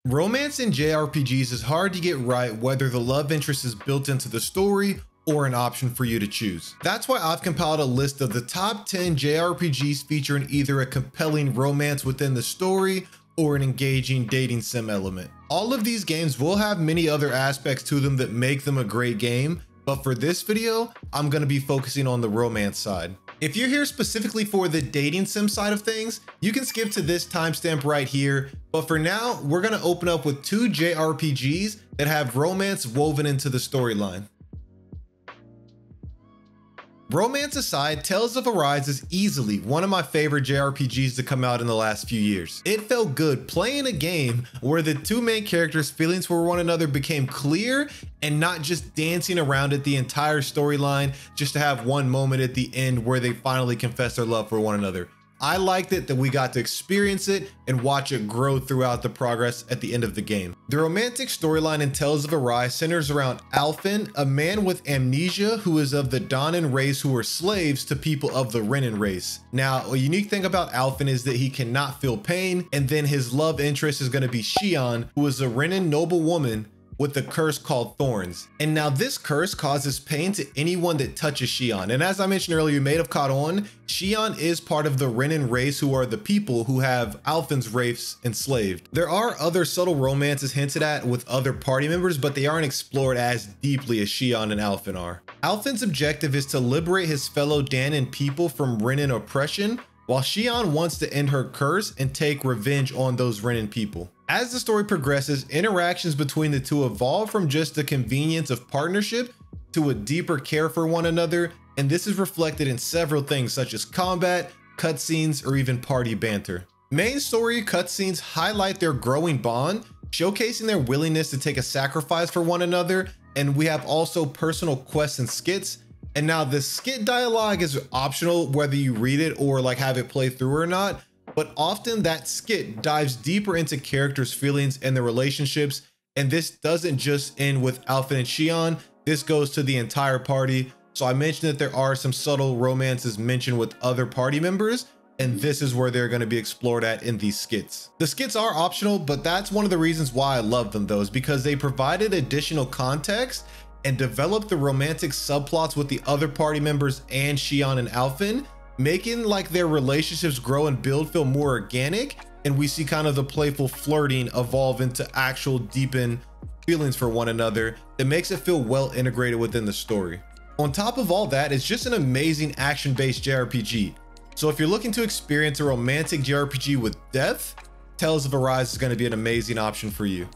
Romance in JRPGs is hard to get right whether the love interest is built into the story or an option for you to choose. That's why I've compiled a list of the top 10 JRPGs featuring either a compelling romance within the story or an engaging dating sim element. All of these games will have many other aspects to them that make them a great game, but for this video, I'm gonna be focusing on the romance side. If you're here specifically for the dating sim side of things, you can skip to this timestamp right here, but for now, we're gonna open up with 2 JRPGs that have romance woven into the storyline. Romance aside, Tales of Arise is easily one of my favorite JRPGs to come out in the last few years. It felt good playing a game where the 2 main characters' feelings for one another became clear and not just dancing around it the entire storyline just to have one moment at the end where they finally confess their love for one another. I liked it that we got to experience it and watch it grow throughout the progress at the end of the game. The romantic storyline in Tales of Arise centers around Alphen, a man with amnesia who is of the Dahnan race who are slaves to people of the Renin race. Now, a unique thing about Alphen is that he cannot feel pain, and then his love interest is going to be Xion, who is a Renin noble woman with the curse called Thorns. And now this curse causes pain to anyone that touches Xion. And as I mentioned earlier, you may have caught on, Xion is part of the Renin race, who are the people who have Alphen's race enslaved. There are other subtle romances hinted at with other party members, but they aren't explored as deeply as Xion and Alphen are. Alphen's objective is to liberate his fellow Dahnan people from Renin oppression, while Xion wants to end her curse and take revenge on those Renin people. As the story progresses, interactions between the two evolve from just the convenience of partnership to a deeper care for one another, and this is reflected in several things such as combat, cutscenes, or even party banter. Main story cutscenes highlight their growing bond, showcasing their willingness to take a sacrifice for one another, and we have also personal quests and skits. And now the skit dialogue is optional whether you read it or like have it play through or not, but often that skit dives deeper into characters' feelings and their relationships, and this doesn't just end with Alphen and Xion, this goes to the entire party. So I mentioned that there are some subtle romances mentioned with other party members, and this is where they're going to be explored at in these skits. The skits are optional, but that's one of the reasons why I love them though, is because they provided additional context and developed the romantic subplots with the other party members and Xion and Alphen, making like their relationships grow and build feel more organic, and we see kind of the playful flirting evolve into actual deepened feelings for one another that makes it feel well integrated within the story. On top of all that, it's just an amazing action-based JRPG. So if you're looking to experience a romantic JRPG with depth, Tales of Arise is going to be an amazing option for you.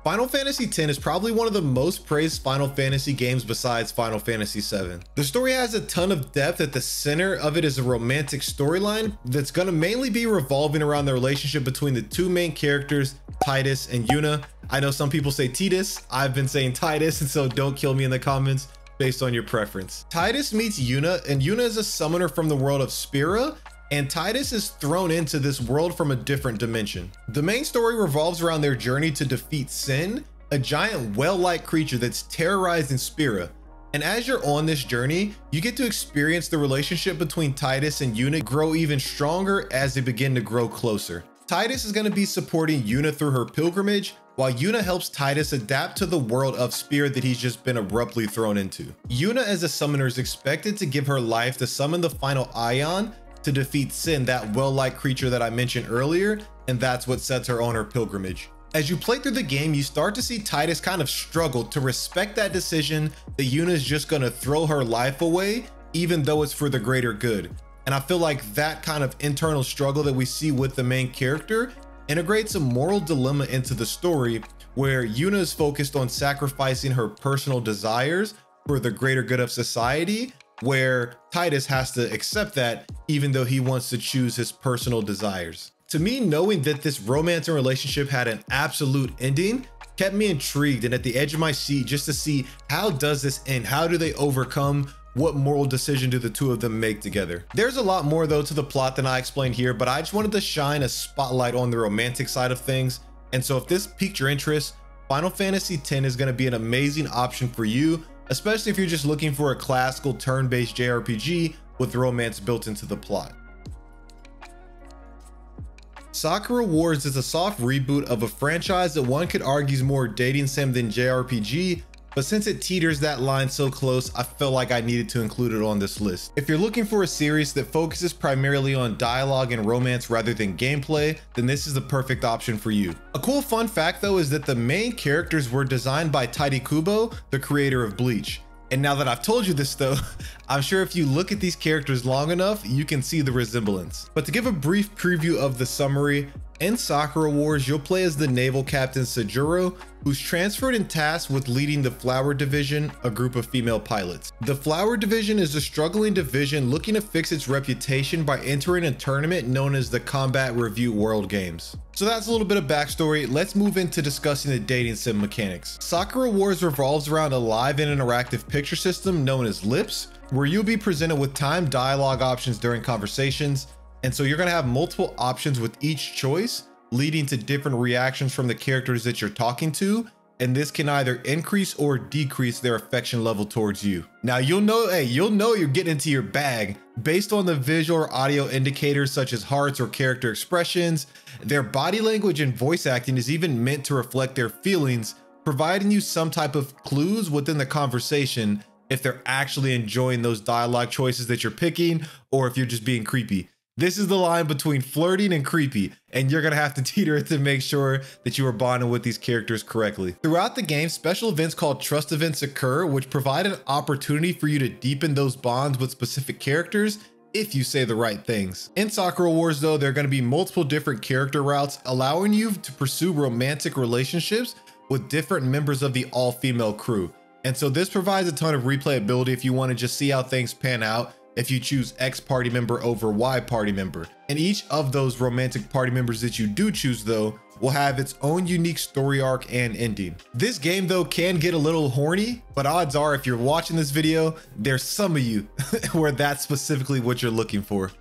Final Fantasy X is probably one of the most praised Final Fantasy games besides Final Fantasy VII. The story has a ton of depth. At the center of it is a romantic storyline that's going to mainly be revolving around the relationship between the 2 main characters, Tidus and Yuna. I know some people say Tidus, I've been saying Tidus, and so don't kill me in the comments based on your preference. Tidus meets Yuna, and Yuna is a summoner from the world of Spira, and Tidus is thrown into this world from a different dimension. The main story revolves around their journey to defeat Sin, a giant whale-like creature that's terrorizing Spira. And as you're on this journey, you get to experience the relationship between Tidus and Yuna grow even stronger as they begin to grow closer. Tidus is going to be supporting Yuna through her pilgrimage, while Yuna helps Tidus adapt to the world of Spira that he's just been abruptly thrown into. Yuna as a summoner is expected to give her life to summon the final Ion to defeat Sin, that well-like creature that I mentioned earlier, and that's what sets her on her pilgrimage. As you play through the game, you start to see Tidus kind of struggle to respect that decision that Yuna is just going to throw her life away, even though it's for the greater good. And I feel like that kind of internal struggle that we see with the main character integrates a moral dilemma into the story, where Yuna is focused on sacrificing her personal desires for the greater good of society, where Tidus has to accept that even though he wants to choose his personal desires. To me, knowing that this romance and relationship had an absolute ending kept me intrigued and at the edge of my seat just to see, how does this end? How do they overcome? What moral decision do the 2 of them make together? There's a lot more though to the plot than I explained here, but I just wanted to shine a spotlight on the romantic side of things. And so if this piqued your interest, Final Fantasy X is going to be an amazing option for you, especially if you're just looking for a classical turn-based JRPG with romance built into the plot. Sakura Wars is a soft reboot of a franchise that one could argue is more dating sim than JRPG, but since it teeters that line so close, I felt like I needed to include it on this list. If you're looking for a series that focuses primarily on dialogue and romance rather than gameplay, then this is the perfect option for you. A cool fun fact though is that the main characters were designed by Taichi Kubo, the creator of Bleach. And now that I've told you this though, I'm sure if you look at these characters long enough, you can see the resemblance. But to give a brief preview of the summary, in Sakura Wars, you'll play as the naval captain Sajuro, who's transferred and tasked with leading the Flower Division, a group of female pilots. The Flower Division is a struggling division looking to fix its reputation by entering a tournament known as the Combat Review World Games. So that's a little bit of backstory. Let's move into discussing the dating sim mechanics. Sakura Wars revolves around a live and interactive picture system known as Lips, where you'll be presented with timed dialogue options during conversations. And so you're going to have multiple options with each choice, leading to different reactions from the characters that you're talking to. And this can either increase or decrease their affection level towards you. Now you'll know you're getting into your bag based on the visual or audio indicators such as hearts or character expressions. Their body language and voice acting is even meant to reflect their feelings, providing you some type of clues within the conversation if they're actually enjoying those dialogue choices that you're picking, or if you're just being creepy. This is the line between flirting and creepy, and you're gonna have to teeter it to make sure that you are bonding with these characters correctly. Throughout the game, special events called trust events occur, which provide an opportunity for you to deepen those bonds with specific characters if you say the right things. In Sakura Wars though, there are gonna be multiple different character routes, allowing you to pursue romantic relationships with different members of the all-female crew. And so this provides a ton of replayability if you wanna just see how things pan out if you choose X party member over Y party member. And each of those romantic party members that you do choose though will have its own unique story arc and ending. This game though can get a little horny, but odds are if you're watching this video, there's some of you where that's specifically what you're looking for.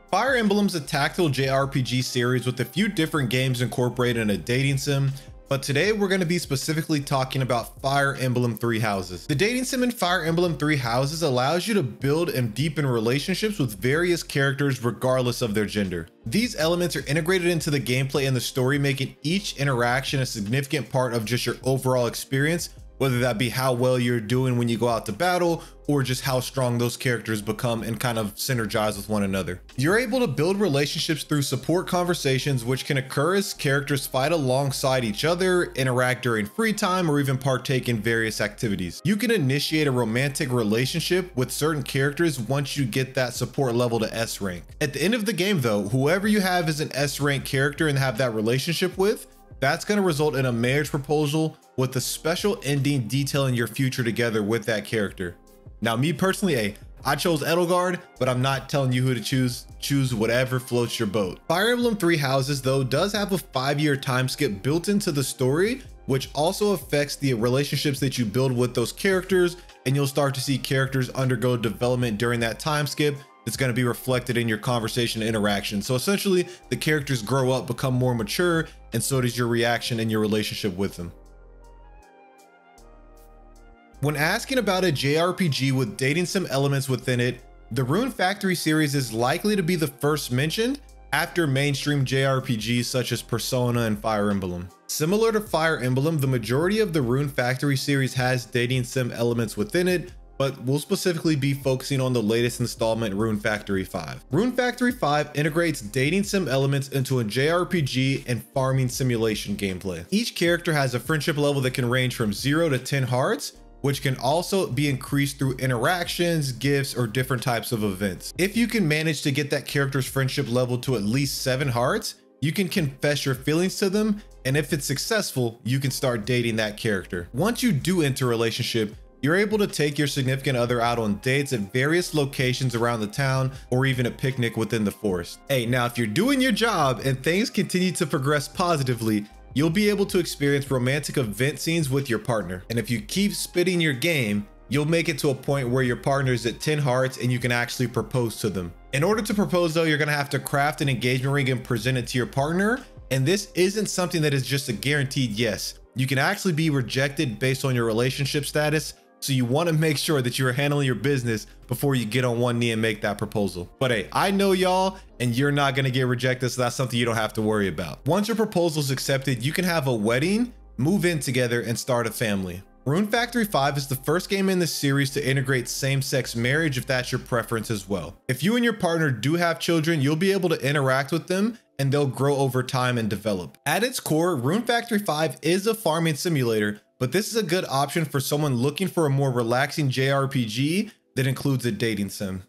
Fire Emblem's a tactile JRPG series with a few different games incorporated in a dating sim, but today we're going to be specifically talking about Fire Emblem Three Houses. The dating sim in Fire Emblem Three Houses allows you to build and deepen relationships with various characters regardless of their gender. These elements are integrated into the gameplay and the story, making each interaction a significant part of just your overall experience, whether that be how well you're doing when you go out to battle or just how strong those characters become and kind of synergize with one another. You're able to build relationships through support conversations, which can occur as characters fight alongside each other, interact during free time, or even partake in various activities. You can initiate a romantic relationship with certain characters once you get that support level to S rank. At the end of the game though, whoever you have as an S rank character and have that relationship with, that's going to result in a marriage proposal with a special ending detailing your future together with that character. Now, me personally, I chose Edelgard, but I'm not telling you who to choose. Choose whatever floats your boat. Fire Emblem Three Houses, though, does have a 5-year time skip built into the story, which also affects the relationships that you build with those characters, and you'll start to see characters undergo development during that time skip. It's going to be reflected in your conversation interaction. So essentially, the characters grow up, become more mature, and so does your reaction and your relationship with them. When asking about a JRPG with dating sim elements within it, the Rune Factory series is likely to be the first mentioned after mainstream JRPGs such as Persona and Fire Emblem. Similar to Fire Emblem, the majority of the Rune Factory series has dating sim elements within it, but we'll specifically be focusing on the latest installment, Rune Factory 5. Rune Factory 5 integrates dating sim elements into a JRPG and farming simulation gameplay. Each character has a friendship level that can range from 0 to 10 hearts, which can also be increased through interactions, gifts, or different types of events. If you can manage to get that character's friendship level to at least 7 hearts, you can confess your feelings to them, and if it's successful, you can start dating that character. Once you do enter a relationship, you're able to take your significant other out on dates at various locations around the town, or even a picnic within the forest. Hey, now if you're doing your job and things continue to progress positively, you'll be able to experience romantic event scenes with your partner. And if you keep spitting your game, you'll make it to a point where your partner is at 10 hearts and you can actually propose to them. In order to propose though, you're gonna have to craft an engagement ring and present it to your partner. And this isn't something that is just a guaranteed yes. You can actually be rejected based on your relationship status, So you want to make sure that you're handling your business before you get on one knee and make that proposal. But hey, I know y'all, and you're not going to get rejected, so that's something you don't have to worry about. Once your proposal is accepted, you can have a wedding, move in together, and start a family. Rune Factory 5 is the first game in the series to integrate same-sex marriage if that's your preference as well. If you and your partner do have children, you'll be able to interact with them and they'll grow over time and develop. At its core, Rune Factory 5 is a farming simulator, but this is a good option for someone looking for a more relaxing JRPG that includes a dating sim.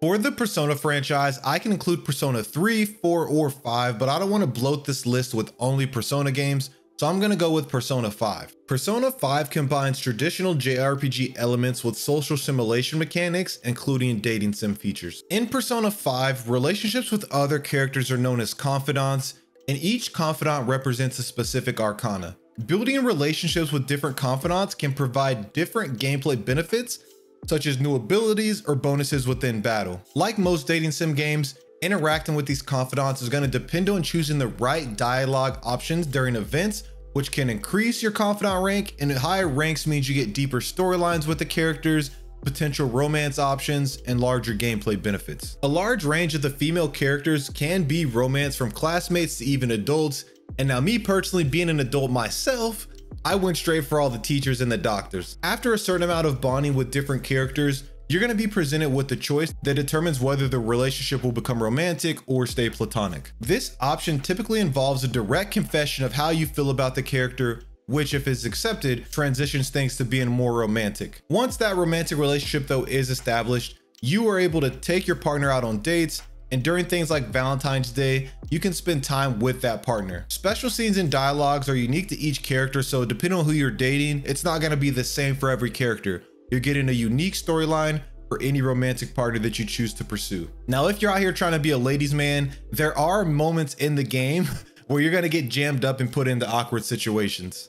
For the Persona franchise, I can include Persona 3, 4, or 5, but I don't want to bloat this list with only Persona games, so I'm going to go with Persona 5. Persona 5 combines traditional JRPG elements with social simulation mechanics, including dating sim features. In Persona 5, relationships with other characters are known as confidants, and each confidant represents a specific arcana. Building relationships with different confidants can provide different gameplay benefits, such as new abilities or bonuses within battle. Like most dating sim games, interacting with these confidants is going to depend on choosing the right dialogue options during events, which can increase your confidant rank, and higher ranks means you get deeper storylines with the characters, potential romance options, and larger gameplay benefits. A large range of the female characters can be romance, from classmates to even adults, and now me personally being an adult myself, I went straight for all the teachers and the doctors. After a certain amount of bonding with different characters, you're going to be presented with the choice that determines whether the relationship will become romantic or stay platonic. This option typically involves a direct confession of how you feel about the character, which, if it's accepted, transitions things to being more romantic. Once that romantic relationship though is established, you are able to take your partner out on dates, and during things like Valentine's Day, you can spend time with that partner. Special scenes and dialogues are unique to each character, so depending on who you're dating, it's not going to be the same for every character. You're getting a unique storyline for any romantic partner that you choose to pursue. Now, if you're out here trying to be a ladies' man, there are moments in the game where you're going to get jammed up and put into awkward situations.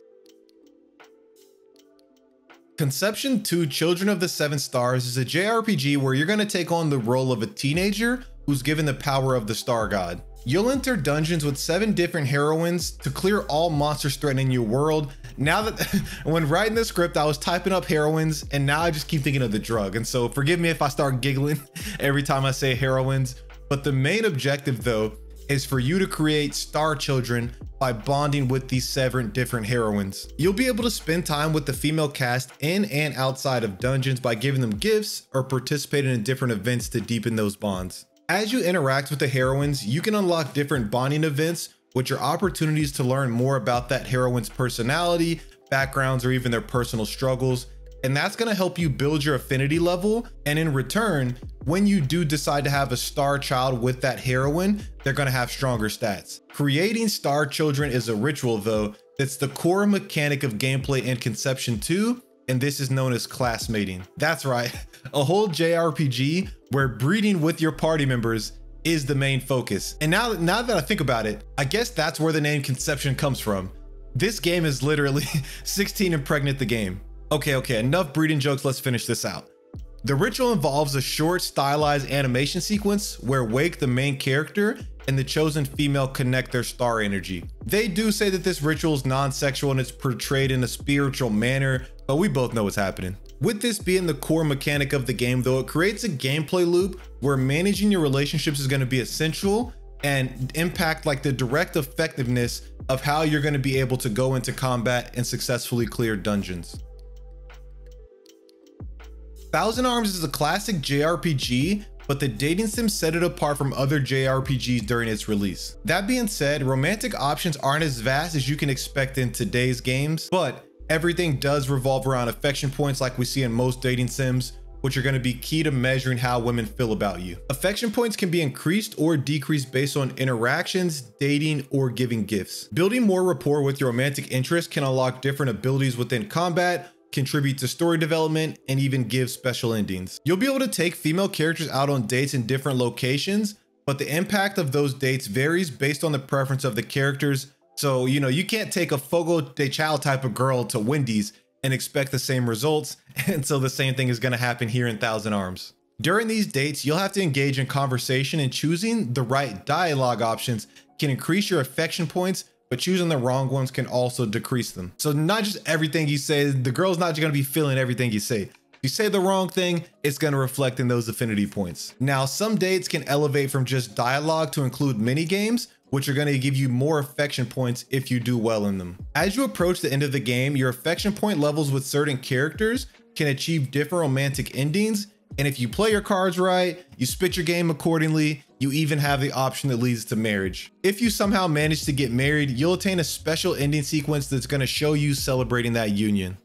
Conception 2: Children of the Seven Stars is a JRPG where you're going to take on the role of a teenager who's given the power of the Star God. You'll enter dungeons with 7 different heroines to clear all monsters threatening your world. Now that when writing the script, I was typing up heroines, and now I just keep thinking of the drug. And so forgive me if I start giggling every time I say heroines, but the main objective though is for you to create star children by bonding with these 7 different heroines. You'll be able to spend time with the female cast in and outside of dungeons by giving them gifts or participating in different events to deepen those bonds. As you interact with the heroines, you can unlock different bonding events, which are opportunities to learn more about that heroine's personality, backgrounds, or even their personal struggles. And that's going to help you build your affinity level. And in return, when you do decide to have a star child with that heroine, they're going to have stronger stats. Creating star children is a ritual though, that's the core mechanic of gameplay in Conception 2, and this is known as classmating. That's right, a whole JRPG where breeding with your party members is the main focus. And now that I think about it, I guess that's where the name Conception comes from. This game is literally 16 and pregnant the game. Okay, enough breeding jokes, let's finish this out. The ritual involves a short stylized animation sequence where Wake, the main character, and the chosen female connect their star energy. They do say that this ritual is non-sexual and it's portrayed in a spiritual manner, but we both know what's happening. With this being the core mechanic of the game though, it creates a gameplay loop where managing your relationships is going to be essential and impact like the direct effectiveness of how you're going to be able to go into combat and successfully clear dungeons. Thousand Arms is a classic JRPG, but the dating sim set it apart from other JRPGs during its release. That being said, romantic options aren't as vast as you can expect in today's games, but everything does revolve around affection points like we see in most dating sims, which are going to be key to measuring how women feel about you. Affection points can be increased or decreased based on interactions, dating, or giving gifts. Building more rapport with your romantic interest can unlock different abilities within combat, contribute to story development, and even give special endings. You'll be able to take female characters out on dates in different locations, but the impact of those dates varies based on the preference of the characters. So, you can't take a Fogo de Chao type of girl to Wendy's and expect the same results. And so the same thing is going to happen here in Thousand Arms. During these dates, you'll have to engage in conversation, and choosing the right dialogue options can increase your affection points but choosing the wrong ones can also decrease them. So not just everything you say, the girl's not just gonna be feeling everything you say. If you say the wrong thing, it's gonna reflect in those affinity points. Now, some dates can elevate from just dialogue to include mini games, which are gonna give you more affection points if you do well in them. As you approach the end of the game, your affection point levels with certain characters can achieve different romantic endings. And if you play your cards right, you spit your game accordingly, you even have the option that leads to marriage. If you somehow manage to get married, you'll attain a special ending sequence that's going to show you celebrating that union.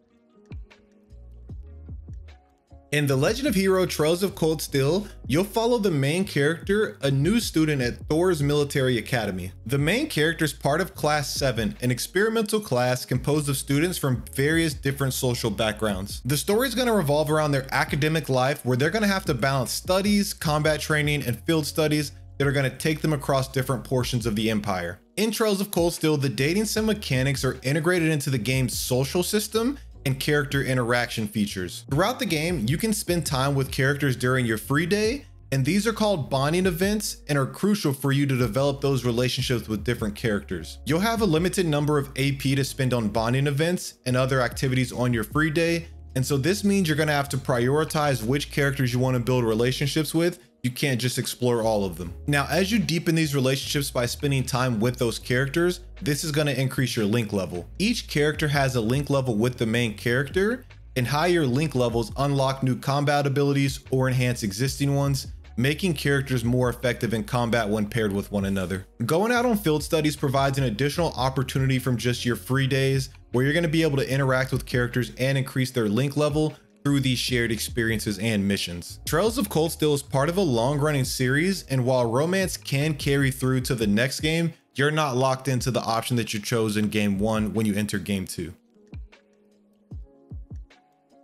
In The Legend of Hero Trails of Cold Steel, you'll follow the main character, a new student at Thor's military academy. The main character is part of Class 7, an experimental class composed of students from various different social backgrounds. The story is going to revolve around their academic life, where they're going to have to balance studies, combat training, and field studies that are going to take them across different portions of the Empire. In Trails of Cold Steel, the dating sim mechanics are integrated into the game's social system and character interaction features. Throughout the game, you can spend time with characters during your free day, and these are called bonding events and are crucial for you to develop those relationships with different characters. You'll have a limited number of AP to spend on bonding events and other activities on your free day, and so this means you're gonna have to prioritize which characters you want to build relationships with. You can't just explore all of them. Now, as you deepen these relationships by spending time with those characters, this is going to increase your link level. Each character has a link level with the main character, and higher link levels unlock new combat abilities or enhance existing ones, making characters more effective in combat when paired with one another. Going out on field studies provides an additional opportunity from just your free days, where you're going to be able to interact with characters and increase their link level through these shared experiences and missions. Trails of Cold Steel is part of a long-running series, and while romance can carry through to the next game, you're not locked into the option that you chose in game 1 when you enter game 2.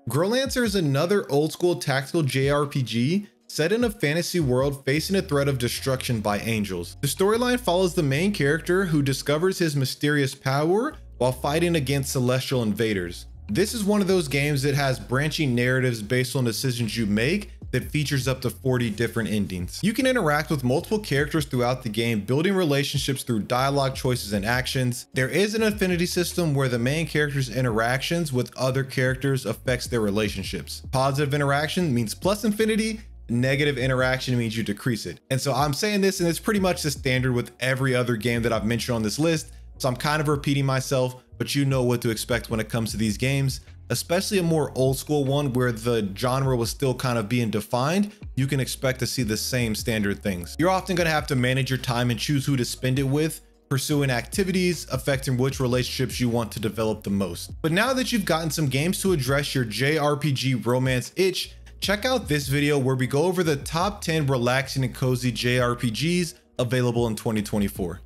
Growlanser is another old-school tactical JRPG set in a fantasy world facing a threat of destruction by angels. The storyline follows the main character who discovers his mysterious power while fighting against celestial invaders. This is one of those games that has branching narratives based on decisions you make that features up to 40 different endings. You can interact with multiple characters throughout the game, building relationships through dialogue choices and actions. There is an affinity system where the main character's interactions with other characters affects their relationships. Positive interaction means plus affinity, negative interaction means you decrease it. And so I'm saying this, and it's pretty much the standard with every other game that I've mentioned on this list. So I'm kind of repeating myself, but you know what to expect when it comes to these games, especially a more old school one where the genre was still kind of being defined. You can expect to see the same standard things. You're often going to have to manage your time and choose who to spend it with, pursuing activities affecting which relationships you want to develop the most. But now that you've gotten some games to address your JRPG romance itch, check out this video where we go over the top 10 relaxing and cozy JRPGs available in 2024.